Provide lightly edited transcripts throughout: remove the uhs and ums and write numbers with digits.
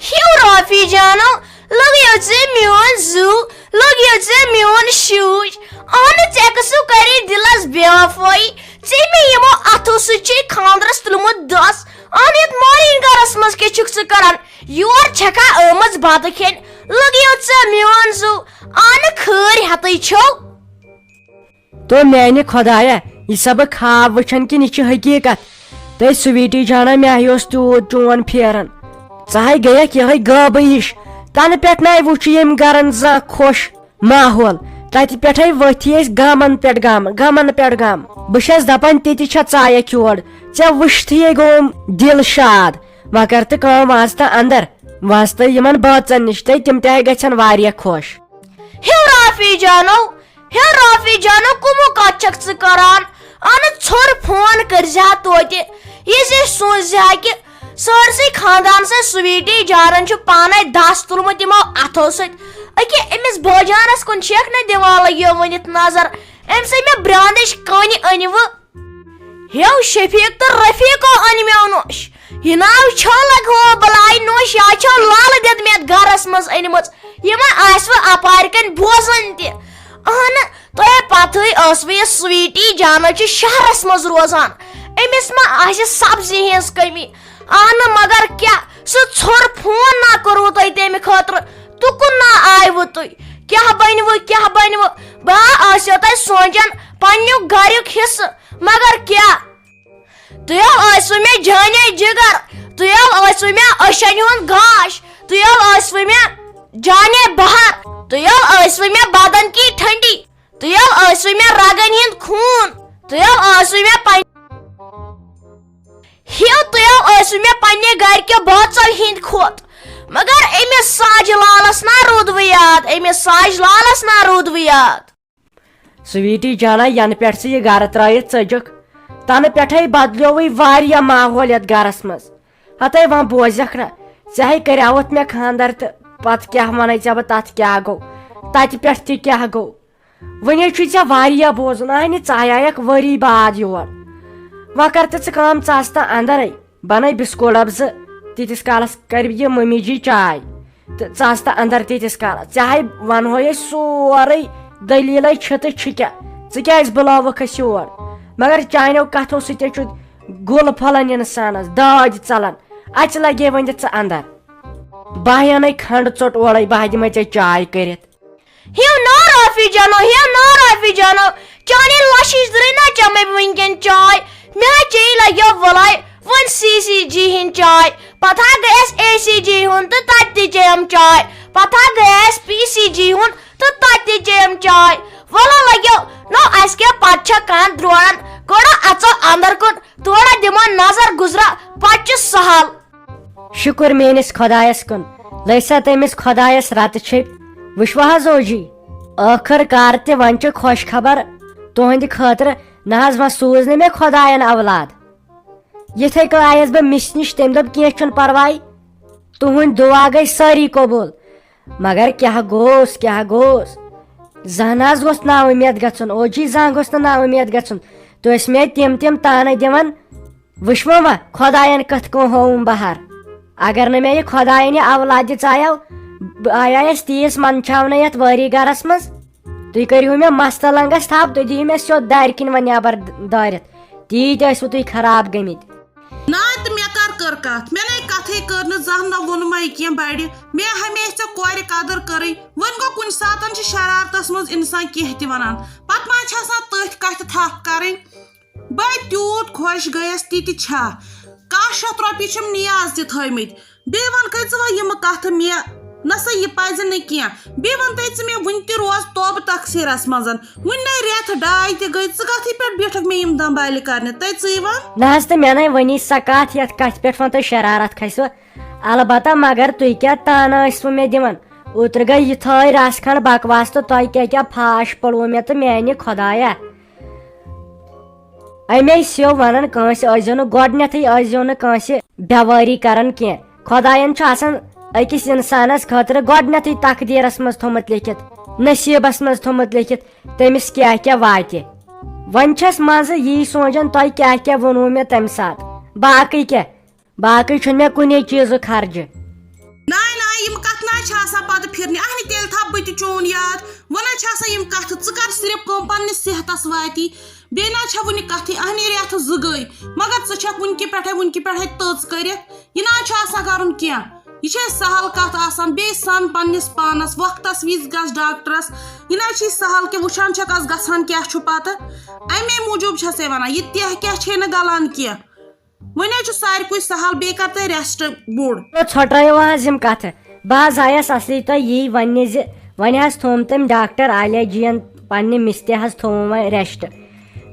Hiu Rafi Jano, look at Mion Zoo, look at Mion shoes. On the Tekasu Kari Dillas Beafoi, Timmy Yamo Atusuchi Kandras Tulumut Das, on it morning Garasmas Ketchukaran. You are Chaka Irma's Batakin, look at Mion Zoo, on a curry haticho. تو میانہِ خۄدایا یہِ سا بہٕ خواب وٕچھان کِنہٕ یہِ چھِ حقیٖقت تہٕ سویٖٹی جانا مےٚ اوس تیوٗت چون پھیران ژٕ گٔیکھ یِہے غٲبٕے ہِش تنہٕ پٮ۪ٹھ نَے وٕچھ ییٚمۍ گرن زانٛہہ خۄش ماحول تتہِ پٮ۪ٹھے ؤتھۍ أسۍ گامن پٮ۪ٹھ گام بہٕ چھس دپان تِتہِ چھےٚ ژایکھ یور ژےٚ وٕچھتھٕے گوٚوُم دِل شاد وۄنۍ کر تہٕ کٲم وٲژ تہٕ اندر وٲژ تہٕ یِمن بٲژن نِش تہٕ تِم تہِ گژھن واریاہ خۄش Hiu Rafi Jano kumu kachak ژٕ کران اَنہٕ ژھوٚر فون کٔرزِہا توتہِ یہِ زِ سوٗنٛچزِہا کہِ سٲرسٕے خاندانسٕے سویٖٹی جانن چھُ پانے دس تُلمُت یِمو اتھو سۭتۍ أکیاہ أمِس بٲجانس کُن چھکھ نہٕ دِوان لٔگِو ؤنِتھ نظر أمۍ سٕے مےٚ برٛانٛدٕچ کٔنۍ أنۍوٕ ہیو شفیٖق تہٕ رفیٖقو أنۍ مےٚ نوش یہِ ناو چھو لگوو بلاے نوش یا چھو لالہٕ دِدمٮ۪ت گرس منٛز أنۍمٕژ یِمن آسوٕ اپارِ کَنۍ بوزان تہِ اہنہٕ تۄہہِ پتہٕے ٲسوٕ یہِ سویٖٹی جانو چھِ شہرس منٛز روزان أمِس ما آسہِ سبزی ہٕنٛز کٔمی اہنہٕ مگر کیٛاہ سُہ ژھوٚر فون نا کوٚروٕ تۄہہِ تمہِ خٲطرٕ تُکُن نا آیوٕ تُہۍ کیٛاہ بنوٕ بہٕ ٲسِو تۄہہِ سونٛچان پننیُک گریُک حصہٕ مگر کیٛاہ تُہۍ ٲسوٕ مےٚ جانے جگر تُہۍ ٲسوٕ مےٚ أچھن ہُنٛد گاش تُہۍ ٲسوٕ مےٚ جانے بہار تُہۍ ٲسوٕ مےٚ بدن کی ٹھنڈی تُہۍ ٲسوٕ مےٚ رگن ہُنٛد خوٗن تُہۍ ٲسوٕ مےٚ پننہِ گرِکیو بٲژو ہِنٛدۍ کھۄت مگر أمِس ساجہِ لالس نا روٗدوٕ یاد سویٖٹی جانا ینہٕ پٮ۪ٹھ ژٕ یہِ گرٕ ترٲیِتھ ژٔجکھ تنہٕ پٮ۪ٹھے بدلیووٕے واریاہ ماحول یتھ گرس منٛز ہتے وۄنۍ بوزکھ نا ژےٚ کریاوُتھ مےٚ خاندر تہٕ پتہٕ کیٛاہ ونے ژےٚ بہٕ تتھ کیٛاہ گوٚو تتہِ پٮ۪ٹھ تہِ کیٛاہ گوٚو وۄنۍ چھُے ژےٚ واریاہ بوزُن اہنہِ ژٕ آیکھ ؤری بعد یور وۄنۍ کر تہٕ ژٕ کٲم ژٕ اژ تہٕ اندرے بنٲے بسکوٗٹ ڈبہٕ زٕ تیٖتِس کالس کرِ یہِ ممی جی چاے تہٕ ژٕ اژ تہٕ اندر تیٖتِس کالس ژےٚ ونہوے أسۍ سورُے دٔلیٖلے چھِ تہٕ چھِ کیٛاہ ژٕ کیٛازِ بُلاوکھ أسۍ یور مگر چانیو کتھو سۭتۍ چھُ گُل پھلان انسانس داج ژلان اَژِ لگے ؤنِتھ ژٕ اندر بہٕ انے کھنڈ ژوٚٹ اورے بہٕ دِمے ژےٚ چاے کٔرِتھ ہیو نا رافی جانو چانہِ لشِش درٕے نا چمے بہٕ وٕنکٮ۪ن چاے مےٚ چیٚیہِ لگیو ولاے وۄنۍ سی جی ہِنٛدۍ چاے پتہٕ گٔیس اے سی جی ہُنٛد تہٕ تتہِ تہِ چیٚیم چاے پتہٕ گٔیس پی سی جی ہُنٛد تہٕ تتہِ تہِ چیٚیم چاے ولا لگیو نو اسہِ کیٛاہ پتہٕ چھےٚ کانٛہہ دروران کوڑا اژو اندر کُن تھوڑا دِمو نظر گُزرا پتہٕ چھُ سہل شُکر میٲنِس خۄدایس کُن لٔج سا تٔمِس خۄدایس رتہٕ چھٔپۍ وٕچھوا حظ اوجی ٲخٕر کار تہِ وۄنۍ چھِ خۄش خبر تُہنٛدِ خٲطرٕ نہ حظ وۄنۍ سوٗز نہٕ مےٚ خۄداین اولاد یِتھے کٔنۍ آیس بہٕ مِس نِش تٔمۍ دوٚپ کینٛہہ چھُنہٕ پرواے تُہنٛدۍ دُعا گٔے سٲری قبوٗل مگر کیٛاہ گوٚوُس زانٛہہ نہ حظ گوٚژھ نا اُمید گژھُن اوجی زانٛہہ گوٚژھ نہٕ نا اُمید گژھُن تُہۍ ٲسۍ مےٚ تِم تانہٕ دِوان وٕچھوٕ وۄنۍ خۄداین کِتھ کٔنۍ ہووُم بہار اگر نہٕ مےٚ یہِ خۄداین یہِ اولاد ژایو بہٕ آیس تیٖژ منٛدچھاونہٕ یتھ وٲری گرس منٛز تُہۍ کٔرِو مےٚ مستہٕ لنٛگس تھپھ تُہۍ دِیِو مےٚ سیوٚد دارِ کِنۍ وۄنۍ نٮ۪بر دٲرِتھ تیٖتۍ ٲسوٕ تُہۍ خراب گٔمٕتۍ نا تہٕ مےٚ کر کتھ مےٚ نَے کتھٕے کٔر نہٕ زانٛہہ نہ ووٚنمے کینٛہہ بڑِ مےٚ ہمیشہِ ژےٚ کورِ قدر کٔرٕے وۄنۍ گوٚو کُنہِ ساتہٕ چھِ شرارتس منٛز انسان کینٛہہ تہِ ونان پتہٕ ما چھِ آسان تٔتھۍ کتھِ تھپھ کرٕنۍ بہٕ تیوٗت خۄش گٔیس تِتہِ چھا 100 رۄپیہِ چھِم نیاز تہِ تھٲیمٕتۍ بیٚیہِ ون کٔرۍ ژٕ وۄنۍ یِمہٕ کتھٕ مےٚ نسا یہ پز کی بی ون تے مے ون تہ روز توبہ تقصیرس مز ون نئی ریت ڈاے تہ گئی ژٕ کتھی پہ بیٹھک مے یم دمبالہِ کرنے ژٕ ون نہ حظ تہٕ مےٚ نَے ؤنی سۄ کتھ یتھ کتھِ پٮ۪ٹھ وۄنۍ تۄہہِ شرارت کھسوٕ البتہ مگر تُہۍ کیٛاہ تانہٕ ٲسوٕ مےٚ دِوان اوترٕ گٔے یِتھٲے رس کھنڈ بکواس تہٕ تۄہہِ کیٛاہ پھاش پڑوٕ مےٚ تہٕ میانہِ خۄدایا اَمے سیو ونان کٲنٛسہِ ٲسۍزیو نہٕ گۄڈنیتھٕے ٲسۍزیو نہٕ کٲنٛسہِ بٮ۪وٲری کران کینٛہہ خۄداین چھُ آسان أکِس انسانس خٲطرٕ گۄڈنیتھٕے تقدیٖرس منٛز تھوٚمُت لیکھِتھ نصیٖبس منٛز تھوٚمُت لیکھِتھ تٔمِس کیٛاہ کیٛاہ واتہِ وۄنۍ چھس منٛزٕ یی سونچان تۄہہِ کیٛاہ کیٛاہ ووٚنوٕ مےٚ تمہِ ساتہٕ باقٕے کیٛاہ باقٕے چھُنہٕ مےٚ کُنے چیٖزُک خرجہِ ناے ناے یم کتھ نا آسان پتہٕ پھرنہِ اہنہِ تیٚلہِ تھاو بہٕ تہِ چون یاد ونان چھِ آسان یم کتھٕ ژٕ کر صرف کٲم پننس صحتس واتی بیٚیہِ نہ چھےٚ وُنہِ کتھٕے اہنہِ ریتھ زٕ گٔے مگر ژٕ چھکھ ونکہِ پٮ۪ٹھے تٔژ کٔرِتھ یہِ نہ چھُ آسان کرُن کینٛہہ یہ سہل کت آسان بیٚیہِ سن پننس پانس وقتس وز گژھ ڈاکٹرس یہ نہ سہل کہ وچھان چھکس گژھان کیٛاہ چھُ پتہٕ امے موٗجوٗب چھسے ونان یہ تہ کیٛاہ چھے نہٕ گلان کینٛہہ وۄنۍ چھُ ساروٕے سہل بیٚیہِ کر ژٕ ریسٹ بوٚڑ ژھۄٹرٲیِو حظ یِم کتھٕ بہٕ حظ آیس اصلی تۄہہِ یی وننہِ زِ وۄنۍ حظ تھوٚوُم تٔمۍ ڈاکٹر عالیہ جی ین پننہِ مِستہِ حظ تھوٚوُم وۄنۍ ریسٹ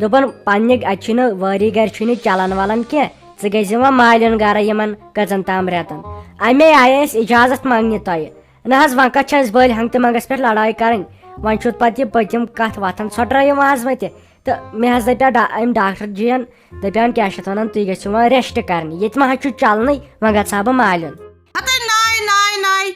دوٚپُن پننہِ اتہِ چھُنہٕ وٲری گرِ چھُنہٕ چلان ولان کینٛہہ ژٕ گٔژھِ وۄنۍ مالین گرٕ یِمن کٔژن تام رٮ۪تن امے آیے أسۍ اجازت منٛگنہِ تۄہہِ نہ حظ وۄنۍ کتھ چھِ اسہِ بٔلۍ ہنگتہٕ منٛگس پٮ۪ٹھ لڑٲے کرٕنۍ وۄنۍ چھُ پتہٕ یہِ پٔتِم کتھ وتھان ژھۄٹرٲیِو حظ وۄنۍ تہِ تہٕ مےٚ حظ دپیٛاو أمۍ ڈاکٹر جی ین دپیٛاون کیٛاہ چھِ اتھ ونان تُہۍ گٔژھِو وۄنۍ ریسٹ کرنہِ ییٚتہِ ما حظ چھُ چلنٕے وۄنۍ گژھٕ ہا بہٕ مالین ناے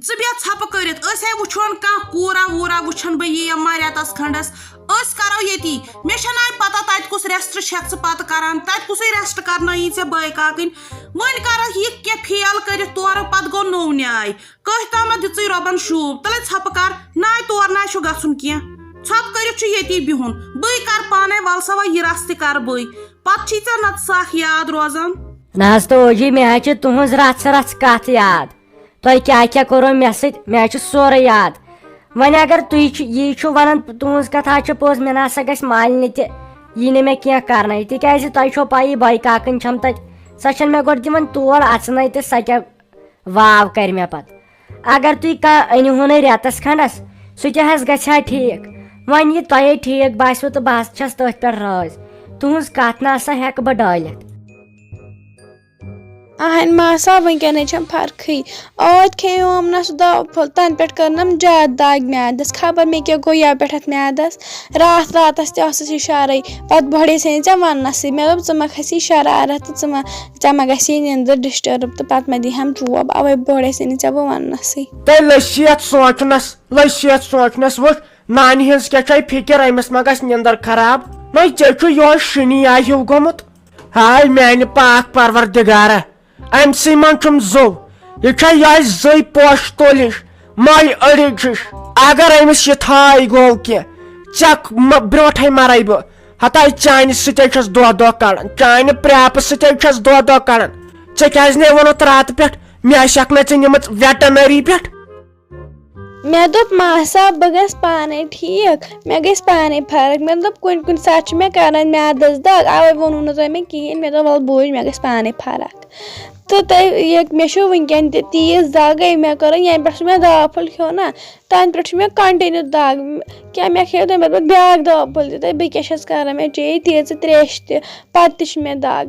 ژٕ بیٚہہ ژھپہٕ کٔرِتھ أسۍ ہے وٕچھون کانٛہہ کوٗرا ووٗرا وٕچھن بہٕ یِیَم ما رٮ۪تس کھنڈس أسۍ کرو ییٚتی مےٚ چھےٚ نہٕ پتہ تتہِ کُس ریسٹ چھکھ ژٕ پتہٕ کران تتہِ کُسٕے ریسٹ کرنٲیی ژےٚ بٲے کاکٕنۍ وۄنۍ کرکھ یہِ کینٛہہ فیل کٔرِتھ تورٕ پتہٕ گوٚو نوٚو نیاے کٔہۍ تامتھ دِژٕے رۄبن شوٗب تلے ژھپہٕ کر ناے تور ناے چھُ گژھُن کینٛہہ ژھۄپہٕ کٔرِتھ چھُ ییٚتی بِہُن بٕے کر پانے ول سا وۄنۍ یہِ رس تہِ کر بٕے پتہٕ چھی ژےٚ نتہٕ سکھ یاد روزان نہ حظ تو اوجی مےٚ حظ چھِ تُہنٛز رژھ کتھ یاد تۄہہِ کیٛاہ کیٛاہ کوٚروٕ مےٚ سۭتۍ مےٚ حظ چھُ سورُے یاد وۄنۍ اگر تُہۍ یی چھُو ونان تُہنٛز کتھ حظ چھِ پوٚز مےٚ نسا گژھِ مالنہِ تہِ یی نہٕ مےٚ کینٛہہ کرنَے تِکیٛازِ تۄہہِ چھو پایی بٲے کاکٕنۍ چھم تتہِ سۄ چھنہٕ مےٚ گۄڈٕ دِوان تور اژنَے تہٕ سۄ کیٛاہ واو کرِ مےٚ پتہٕ اگر تُہۍ کانٛہہ أنۍہوٗنٕے رٮ۪تس کھنڈس سُہ تہِ حظ گژھِ ہا ٹھیٖک وۄنۍ یہِ تۄہے ٹھیٖک باسیو تہٕ بہٕ حظ چھس تٔتھۍ پٮ۪ٹھ رٲضۍ تُہنٛز کتھ نہ سا ہٮ۪کہٕ بہٕ ڈٲلِتھ اہن ماسا ونکیٚن چھم فرقٕے اوت کھیٚیوم نہ سُہ دوا پھوٚل تنہٕ پٮ۪ٹھ کٔرنم زیادٕ دگ میادس خبر مےٚ کیٛاہ گوٚو یپٲرۍ اتھ میادس راتس تہِ ٲسٕس یہِ شرے پتہٕ بۄڑے ژھٕنہِ ژےٚ وننسٕے مےٚ دوٚپ ژٕ ما کھسی شرارت تہٕ ژےٚ ما گژھی نِندٕر ڈسٹٲرٕب تہٕ پتہٕ ما دی ہم چوب اوے بۄڑے ژھٕنہِ ژےٚ بہٕ وننسٕے تۄہہِ لٔسی یتھ سونچنس وٕچھ نانہِ ہٕنٛز کیٛاہ چھے فِکر أمِس ما گژھِ نِندٕر خراب وۄنۍ ژےٚ چھُ یہوے شُنی آے ہیوٗ گوٚمُت ہاے میانہِ پاک پروردِگارا امہِ سٕے منٛز چھُم زوٚو یہِ چھا یہے زٔے پوشہٕ تُل ہِش مٔلۍ أڑِج ہِش اگر أمِس یِتھٲے گوٚو کینٛہہ ژےٚ برونٛٹھے مرے بہٕ ہتاے چانہِ سۭتے چھس دۄہ کڑان چانہِ پرٛاپہٕ سۭتے چھس دۄہ کڑان ژےٚ کیٛازِ نےٚ راتہٕ پٮ۪ٹھ مےٚ آسٮ۪کھ نہٕ ژےٚ نِمٕژ ویٹنری پٮ۪ٹھ مےٚ دوٚپ ماسا بہٕ گژھٕ پانے ٹھیٖک مےٚ گژھِ پانے فرق مےٚ دوٚپ کُنہِ ساتہٕ چھُ مےٚ کران میادس دگ اوے ووٚنوٕ نہٕ تۄہہِ مےٚ کِہیٖنۍ مےٚ دوٚپ ول بوٗزۍ مےٚ گژھِ پانے فرق تہٕ تۄہہِ مےٚ چھُ وٕنکیٚن تہِ تیٖژ دگ گٔے مےٚ کٔرٕن ییٚمہِ پٮ۪ٹھ سُہ مےٚ دوا پھوٚل کھیوٚو نا تَنہٕ پٮ۪ٹھ چھُ مےٚ کنٹِنیوٗ دگ کیٛاہ مےٚ کھیٚیو تَمہِ پتہٕ بیٛاکھ دوا پھوٚل تہِ تہٕ بہٕ کیٛاہ چھَس کران مےٚ چیٚیہِ تیٖژٕ ترٛیش تہِ پتہٕ تہِ چھِ مےٚ دگ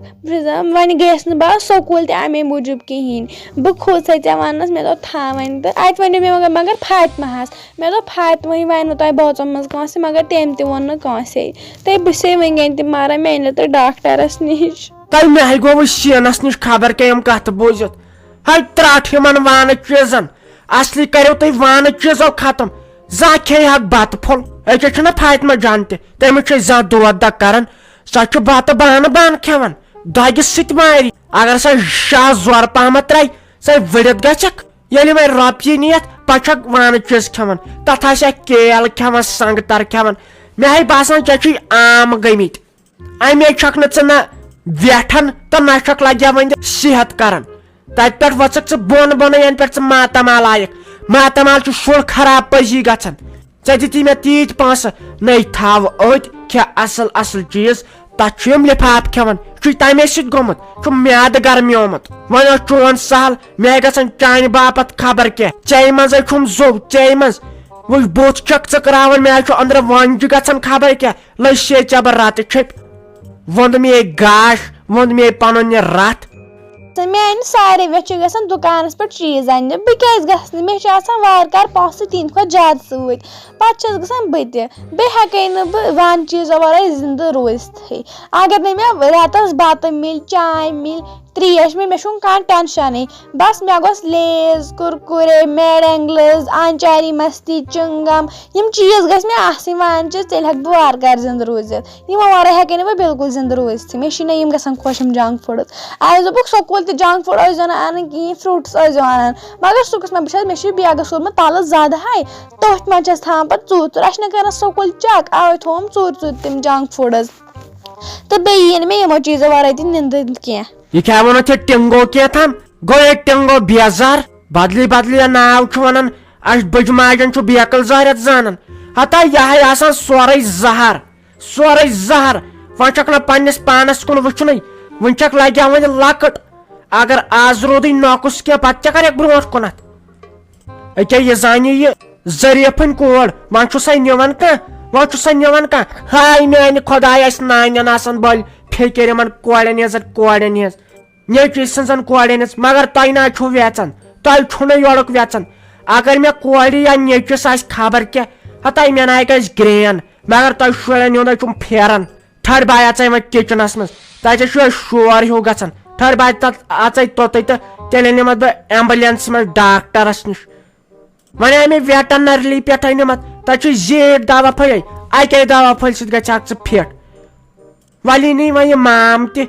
وۄنۍ گٔیَس نہٕ بہٕ سکوٗل تہِ امے موٗجوٗب کِہیٖنۍ بہٕ کھوٗژے ژےٚ وننس مےٚ دوٚپ تھاو وۄنۍ تہٕ اتہِ ؤنیو مےٚ مگر فاطمہس مےٚ دوٚپ فاطمہٕے ونوٕ تۄہہِ بٲژو منٛز کٲنٛسہِ مگر تٔمۍ تہِ ووٚن نہٕ کٲنٛسے تہٕ بہٕ چھسے وٕنکیٚن تہِ مران مےٚ أنِو تُہۍ ڈاکٹرس نِش تۄہہِ مےٚ ہے گوٚوٕ شیٖنس نِش خبر کیٛاہ یِم کتھٕ بوٗزِتھ ہے ترٛٹھ یِمن وانہٕ چیٖزن اصلی کریو تُہۍ وانہٕ چیٖزو ختم زانٛہہ کھیٚیہِ بتہٕ پھوٚل أکیاہ چھُنہ فاطمہ جان تہِ تٔمِس چھِ زانٛہہ دود دگ کران سۄ چھِ بتہٕ بانہٕ کھٮ۪وان دگہِ سۭتۍ مارِ اگر سۄ شاہ زورٕ پہمتھ ترایہِ سۄ ؤڑِتھ گژھکھ ییٚلہِ وۄنۍ رۄپیہِ نِیتھ پتہٕ چھکھ وانہٕ چیٖز کھٮ۪وان تتھ آسہِ کیل کھٮ۪وان سنگتر کھٮ۪وان مےٚ ہے باسان ژےٚ چھُے عام گٔمٕتۍ امے چھکھ نہٕ ژٕ نہ ویٹھان تہٕ نہ چھکھ لگیا وۄنۍ صحت کران تتہِ پٮ۪ٹھ ؤژھکھ ژٕ بۄن بۄنٕے ینہٕ پٮ۪ٹھ ژٕ ماتامال آیکھ ماتامال چھُ شُر خراب پٔزی گژھان ژےٚ مےٚ تیٖتۍ پونٛسہٕ نٔے تھاو أتۍ کھےٚ اصل اصل چیٖز تتھ چھُ یِم لفاف کھٮ۪وان چھُے تمے سۭتۍ گوٚمُت چھُ میادٕ گرمیومُت وۄنۍ اوس چون سہل مےٚ گژھان چانہِ باپتھ خبر کینٛہہ ژےٚ منٛزے چھُم زوٚگ ژےٚ منٛز وٕچھ بُتھ چھکھ ژٕ کراوان مےٚ چھُ أنٛدرٕ وۄنجہِ گژھان خبر کیٛاہ لٔسے ژےٚ بہٕ رتہٕ چھپۍ ووٚند مے گاش ووٚند مے پنُن یہِ رتھ میانہِ سارے ویٚچھِ گژھان دُکانس پٮ۪ٹھ چیٖز اننہِ بہٕ کیازِ گژھٕ نہٕ مےٚ چھِ آسان وارٕ کارٕ پونٛسہٕ تِہنٛدِ کھۄتہٕ زیادٕ سۭتۍ پتہٕ چھس گژھان بہٕ تہِ بیٚیہِ ہٮ۪کے نہٕ بہٕ وان چیٖزو ورٲے زندٕ روٗزتھٕے اگر نہٕ مےٚ رٮ۪تس بتہٕ مِلہِ چاے مِلہِ تریش مِلہِ مےٚ چھُنہٕ کانٛہہ ٹٮ۪نشنٕے بس مےٚ گوٚژھ لیز کُرکُرے میڈینگلز آنچاری مستی چنگم یِم چیٖز گژھِ مےٚ آسٕنۍ وان چیٖز تیٚلہِ ہٮ۪کہٕ بہٕ وارٕ کارٕ زندٕ روٗزِتھ یِمو ورٲے ہٮ۪کے نہٕ بہٕ بالکُل زندٕ روٗزتھٕے مےٚ چھِنہٕ یِم گژھان خۄش یِم جنک فُڈٕز اَسہِ دوٚپُکھ سکوٗل تہِ جنک فُڈ ٲسۍ زیو نہٕ انٕنۍ کِہیٖنۍ فرٛوٗٹٕس ٲسۍ زیو انان مگر سُہ گوٚژھ مےٚ چھُ بیگس سوٗرمُت تلہٕ زیادٕ ہاے تٔتھۍ منٛز چھس تھاوان پتہٕ ژوٗر اَسہِ چھِنہٕ کران سکوٗل چک اوے تھوٚوُم ژوٗر تِم جنک فُڈٕز تہٕ بیٚیہِ یی نہٕ مےٚ یِمو چیٖزو ورٲے تہِ نِندٕ کینٛہہ یہِ کیٛاہ ووٚنُتھ ژےٚ ٹِنگو کیٛاتھام گوٚو ییٚتہِ ٹِنگو بیزار بدلی بدلی ناو چھُ ونان اَسہِ بٕجہِ ماجٮ۪ن چھُ بیکٕل زٲرِتھ زانان ہتا یہے آسان سورُے زہر وۄنۍ چھکھ نہٕ پننس پانس کُن وٕچھنُے وٕنۍ چھکھ لگیا وۄنۍ لۄکٕٹ اگر آز روٗدٕے نۄقُس کینٛہہ پتہٕ کیٛاہ کرکھ برونٛٹھ کُنتھ أکیاہ یہِ زانہِ یہِ ظریٖفٕنۍ کور وۄنۍ چھُ سا نِوان کانٛہہ ہاے میانہِ خۄداے اسہِ نانٮ۪ن آسان بٔلۍ فِکر یِمن کورٮ۪ن ہِنٛز نیٚچوِ سٕنٛزن کورٮ۪ن ہِنٛز مگر تۄہہِ نہ چھُو ویژان تۄہہِ چھُو نہٕ یورُک ویژان اگر مےٚ کورِ یا نیٚچوِس آسہِ خبر کینٛہہ ہتاے مےٚ نایہِ گژھِ گرین مگر تۄہہِ شُرٮ۪ن ہُنٛدے چھُم پھیران ٹھٔہر باے اژے وۄنۍ کِچنس منٛز تتہِ چھُ شور ہیوٗ گژھان ٹھٔہر باے تتھ اژے توٚتُے تہٕ تیٚلہِ نِمتھ بہٕ ایمبولینسہِ منٛز ڈاکٹرس نِش وۄنۍ آیہِ مےٚ ویٹنری پٮ۪ٹھے نِمتھ تتہِ چھُ زیٖٹھ دوا پھٔلۍ اکے دوا پھٔلۍ سۭتۍ گژھکھ ژٕ فِٹ ولی نی وۄنۍ یہِ مام تہِ